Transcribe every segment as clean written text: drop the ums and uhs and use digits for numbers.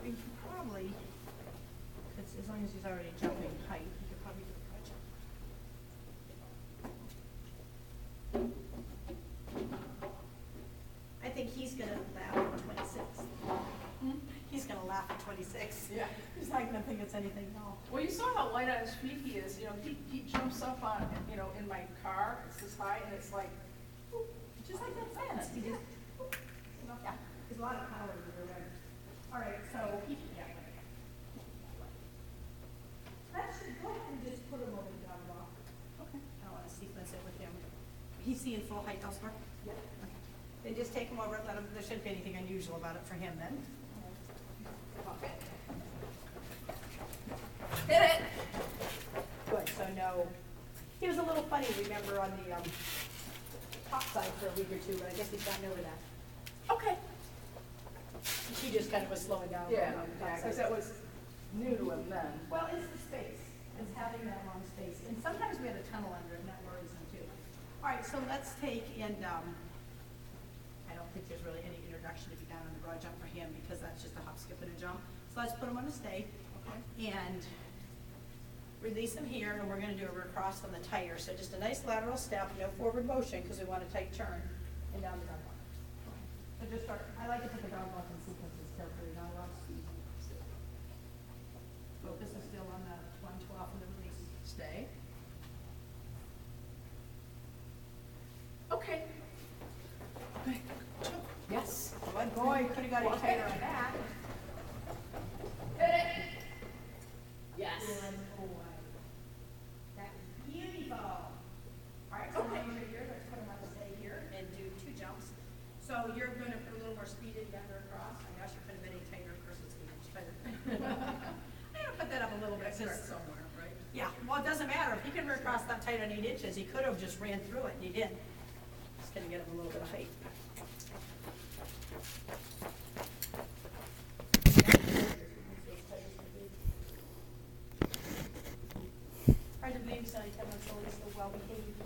you can probably, as long as he's already jumping height, you could probably do a crutch. I think he's gonna laugh at 26. He's gonna laugh at 26. Yeah. He's not gonna think it's anything at all. Well, you saw how light on his feet he is. You know, he jumps up on, you know, in my car. It's this high, and it's like, whoop, Just like that fence. He just, yeah, there's a lot of power in your rear. All right, so yeah. That should go ahead and just put him over the dog walk. okay. I want to sequence it with him. He's seeing full height elsewhere? Yeah. Okay. Then just take him over and let him, there shouldn't be anything unusual about it for him then. Okay. Hit it. Good, so no, he was a little funny, remember, on the top side for a week or two, but I guess he's gotten over that. Okay. He just kind of was slowing down. Yeah, on the top side. because that was new to him then. Well, it's the space, it's having that long space, and sometimes we have a tunnel under it, and that worries them too. All right, so let's take, and I don't think there's really any introduction to be done on the broad jump for him, because that's just a hop, skip, and a jump. So let's put him on a stay, and release him here, and we're gonna do a recross on the tire, so just a nice lateral step, no forward motion, because we want a tight turn, and down the dog walk. So just start, I like to put the dog walk in sequences carefully, not a lot of speed. Focus is still on the plunge off and the release. Stay. Okay. Okay. Jump. Yes. Good boy, could have got it tighter on that. Hit it. Yes. Good boy. That was beautiful. All right, so now you're here, let's put him on the stay here and do 2 jumps. So you're gonna put a little more speed in the under across. I gosh, you could have been any tighter, of course it's gonna be much tighter. I'm gonna put that up a little bit, Start because, somewhere, right? yeah, well, it doesn't matter. If he can recross that tight on 8 inches, he could have just ran through it, and he didn't. Just gonna get him a little bit of height. Hard to believe he's only 10 months old, he's still well behaved.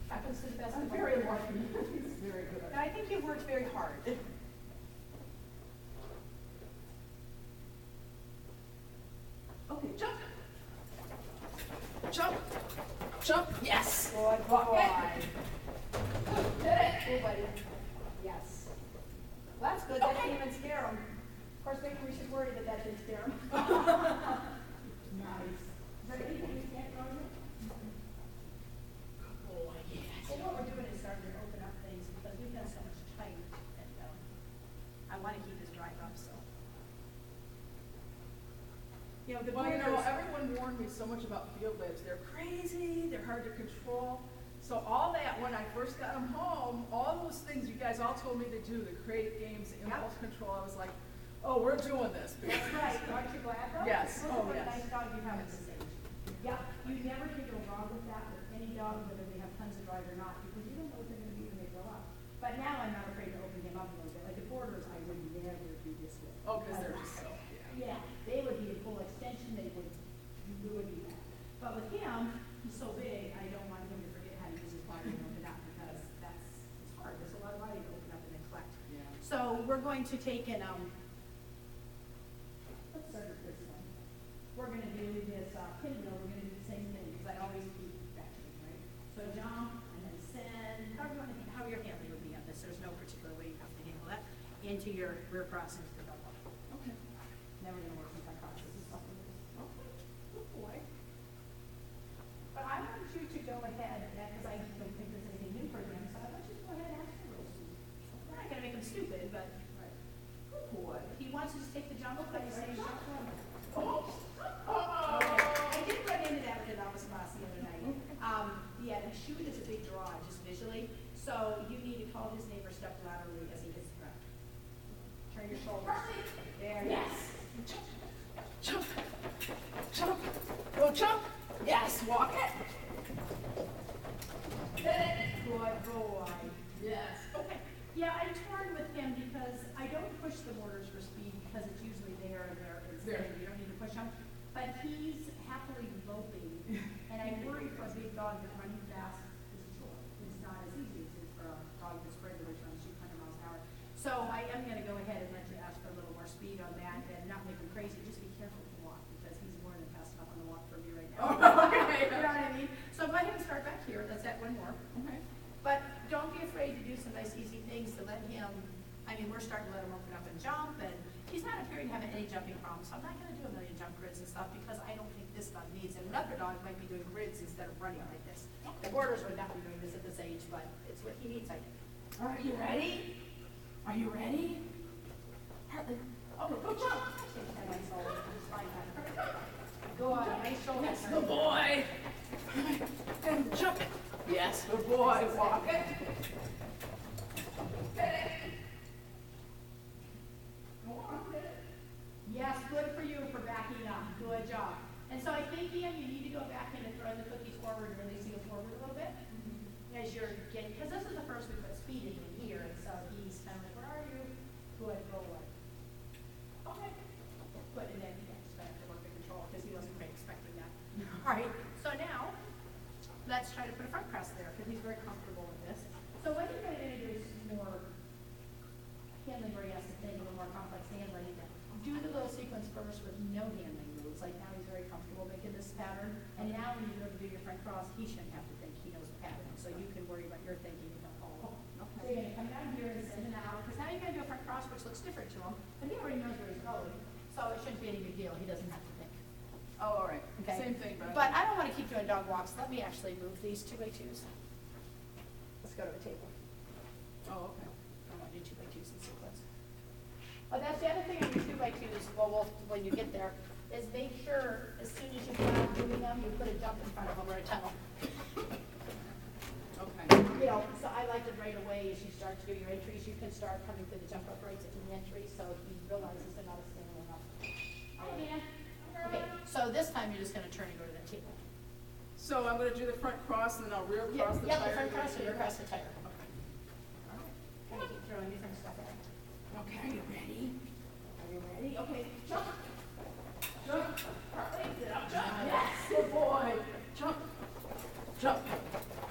Happens to the best of I'm us. very lucky. He's very good. I think you've worked very hard. Okay, jump. Jump. Jump. Yes. Good boy. Hit it. Good buddy. Yes. Well, that's good, that didn't even scare him. Of course, maybe we should worry that that didn't scare him. Nice. Is there anything we can't go with? Boy, yes. Well, what we're doing is starting to open up things because we've done so much tight, and I want to keep his drive up, so. You know, the Well, you know, borders- everyone warned me so much about field labs. They're crazy, they're hard to control. So all that, when I first got them home, all those things you guys all told me to do, the creative games, the impulse control, I was like, oh, we're doing this. That's right, aren't you glad though? Yes. Look Oh, what a yes. nice dog you have at this age. Yeah, you never can go wrong with that, with any dog, whether they have tons of drive or not, because you don't know what they're gonna be when they grow up. But now I'm not afraid to open him up a little bit, like the borders, I would never do this with. Oh, because they're just so, yeah. Yeah, they would be in full extension, they would be that. But with him, he's so big, I don't want him to forget how to use his body and open up, because it's hard, there's a lot of body to open up and then collect. Yeah. So we're going to take and, let's start with this one. We're gonna do this, pinwheel, we're gonna do the same thing, because I always keep batching, right? So jump, and then send, how your handling would be on this, there's no particular way you have to handle that, into your rear crossing to the dog walk. Okay. Now we're gonna work with our crosses and stuff. Okay. Good boy. But I want you to go ahead, because I don't think there's anything new for him, so I want you to go ahead and ask for those. We're not gonna make him stupid, but Good boy. if he wants to just take the jump, but he's saying jump. Oh. I did run into that with the novice class the other night. Yeah, the shoot is a big draw, just visually, so you need to call his neighbor step laterally as he hits the ground. Turn your shoulders. There, yes. Jump. Jump. Jump. Go jump. Yes. Walk it. Hit it. Good boy. Yes. Okay. Yeah, I torn with him because I don't push the borders for speed because it's usually there and there. It's there. You don't need to push him. But he's happily loping, and I worry for a big dog that running fast is a chore. It's not as easy as it is for a dog that's regular runs 200 miles an hour. So I am going to go ahead and let you ask for a little more speed. speed on that and not make him crazy. Just be careful with the walk because he's more than fast enough on the walk for me right now. Okay. You know what I mean? So go ahead and start back here. Let's add one more. Okay. But don't be afraid to do some nice easy things to let him, I mean, we're starting to let him open up and jump, and he's not appearing to have any jumping problems. So I'm not going to do a million jump grids and stuff because I don't think this dog needs it. Another dog might be doing grids instead of running like this. The borders would not be doing this at this age, but it's what he needs, I think. All right, you ready? Are you ready? Hartley. Oh, go jump. Go on, nice shoulder. Yes, good boy. And jump it. Yes, good boy. Walk it. Get it. Go on, get it. Yes, good for you for backing up. Good job. And so I think, Ian, you need to go back in and throw the cookies forward and releasing it forward a little bit as you're getting, because this is the first we put speed in here, and so he's kind of like, where are you? Good, go away. Okay. But and then he just have to work the control because he wasn't quite expecting that. All right, so now let's try to put a front press there because he's very comfortable with this. So what you're going to introduce more handling where he has to think a little more complex handling. Do the little sequence first with no handling moves. Like now he's very comfortable making this pattern. And now when you go to do your front cross, he shouldn't have to think. He knows the pattern. So you can worry about your thinking and don't follow. Okay. So you're going to come down here and send him out. Because now you're going to do a front cross, which looks different to him. But he already knows where he's going. So it shouldn't be any big deal. He doesn't have to think. Oh, all right. Okay. Same thing, but. But I don't want to keep doing dog walks. Let me actually move these 2x2s. Let's go to a table. Oh, okay. I want to do 2x2s in sequence. Oh, that's the other thing on your 2x2s, when you get there, is make sure as soon as you go out doing them, you put a jump in front of them or a tunnel. Okay. You know, so I like it right away as you start to do your entries, you can start coming through the jump uprights in the entry, so he realizes they're not a standing enough. Hi, Dan. Okay, so this time you're just gonna turn and go to that table. So I'm going to do the front cross and then I'll rear cross the Yeah, tire. the front cross or rear cross the tire. Okay. All right. Kind of keep throwing different stuff at it. Okay, are you ready? Are you ready? Okay, Jump. Jump. Hartley, get up, jump. Yes, good boy. Jump. Jump.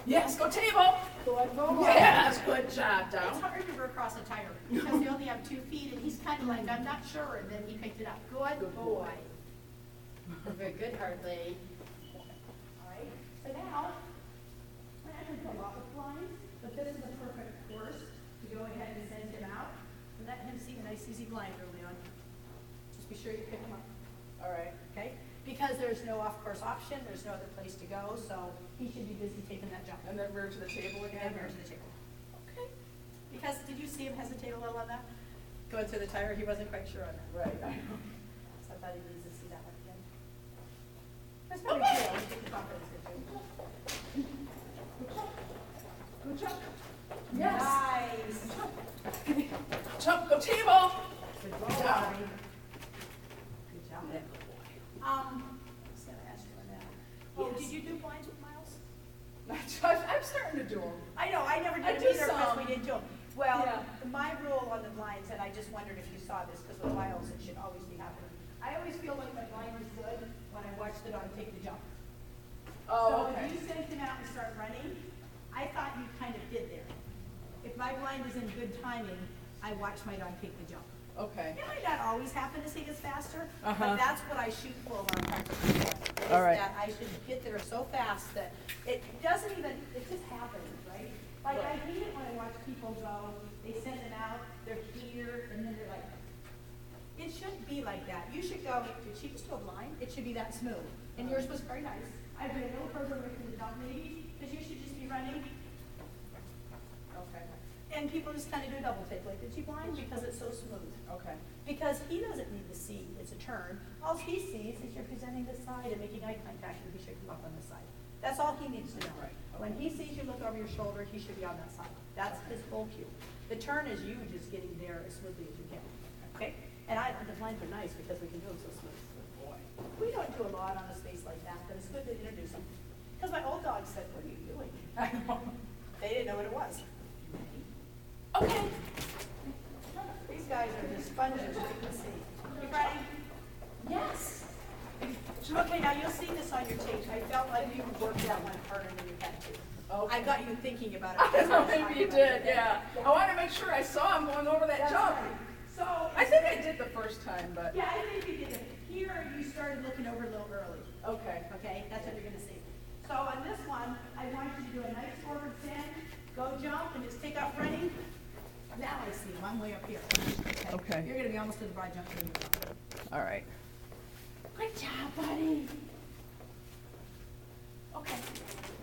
Yes, go table. good boy. Yes, good job, It's down. hard to rear cross a tire because they only have 2 feet and he's kind of like, I'm not sure, and then he picked it up. Good boy. Very good, Hartley. All right, so now, I haven't put a lot of lines, but this is the perfect course to go ahead and send him out and let him see a nice easy blind early on. Just be sure you pick him up. All right. Okay? Because there's no off-course option, there's no other place to go, so he should be busy taking that jump. And then rear to the table again? And rear to the table. Okay. Because, did you see him hesitate a little on that? Going through the tire, he wasn't quite sure on that. Right, I know. So I thought he needs to see that one again. That's no big deal, we take the confidence issue. Good job. Yes. Nice. Jump, go table. Good boy. Good job. I was gonna ask you on that. Oh, Yes. did you do blinds with Miles? I'm starting to do them. I know, I never I did do either because some. we didn't do them. Well, Yeah. my rule on the blinds, and I just wondered if you saw this, because with Miles, it should always be happening. I always feel like my blind is good when I watch the dog take the jump. Oh, So okay. if you send him out and start running, I thought you kind of did there. If my blind is in good timing, I watch my dog take the jump. Okay. It might not always happen as he gets faster, Uh-huh. but that's what I shoot for when I'm practicing. Is All right. that I should get there so fast that it doesn't even, it just happens, right? Like I hate it when I watch people go, they send them out, they're here, and then they're like, it shouldn't be like that. You should go, did she just go blind? It should be that smooth. And yours was very nice. I'd be a little further away from the jump maybe, because you should just be running. Okay. And people just kind of do a double take, like, did she blind? Because it's so smooth. Okay. Because he doesn't need to see it's a turn. All he sees is you're presenting this side and making eye contact, and he should come up on this side. That's all he needs to know. Right. When he sees you look over your shoulder, he should be on that side. That's his whole cue. The turn is you just getting there as smoothly as you can. Okay? And the blinds are nice because we can do them so smooth. Boy. We don't do a lot on a space like that, but it's good to introduce them. Because my old dog said, what are you doing? They didn't know what it was. Okay. These guys are just sponges, you can see. You ready? Yes. Okay, now you'll see this on your tape. I felt like you worked that one harder than you had to. Okay. I got you thinking about it. I know, maybe you did, yeah. I want to make sure I saw him going over that That's jump. right. So, I think I did the first time. see them, I'm way up here. Okay. You're gonna be almost to the broad jump ring. All right. Good job, buddy. Okay.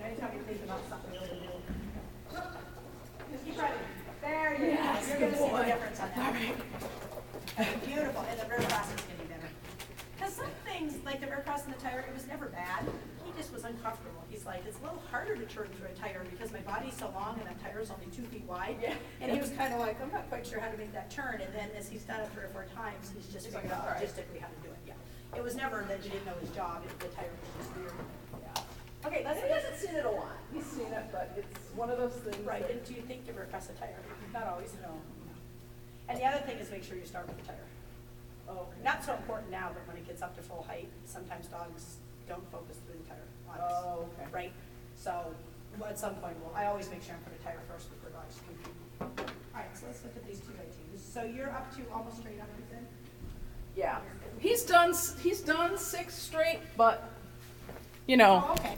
Anytime you think about something you're gonna do. Keep running. There you go. You're gonna see the difference on that. Beautiful, and the rear cross is getting better. Because some things, like the rear cross and the tire, it was never bad. He just was uncomfortable. He's like, it's a little harder to turn through a tire because my body's so long and that tire's only 2 feet wide. Yeah. And he was kind of like, I'm not quite sure how to make that turn. And then as he's done it 3 or 4 times, he's just figured out logistically how to do it. Yeah. It was never that he didn't know his job. The tire was just weird. Yeah. Okay, let's. He hasn't seen it a lot. He's seen it, but it's one of those things. Right. that- And do you think you ever press a tire? Not always. No. And the other thing is make sure you start with the tire. Oh, okay. Not so important now, but when it gets up to full height, sometimes dogs don't focus through the tire on us. Oh, okay. Right? So, well, at some point, I always make sure I put a tire first before dogs can feed. All right, so let's look at these 2x2s. So you're up to almost straight up, you said? Yeah. He's done 6 straight, but, you know. Oh, okay.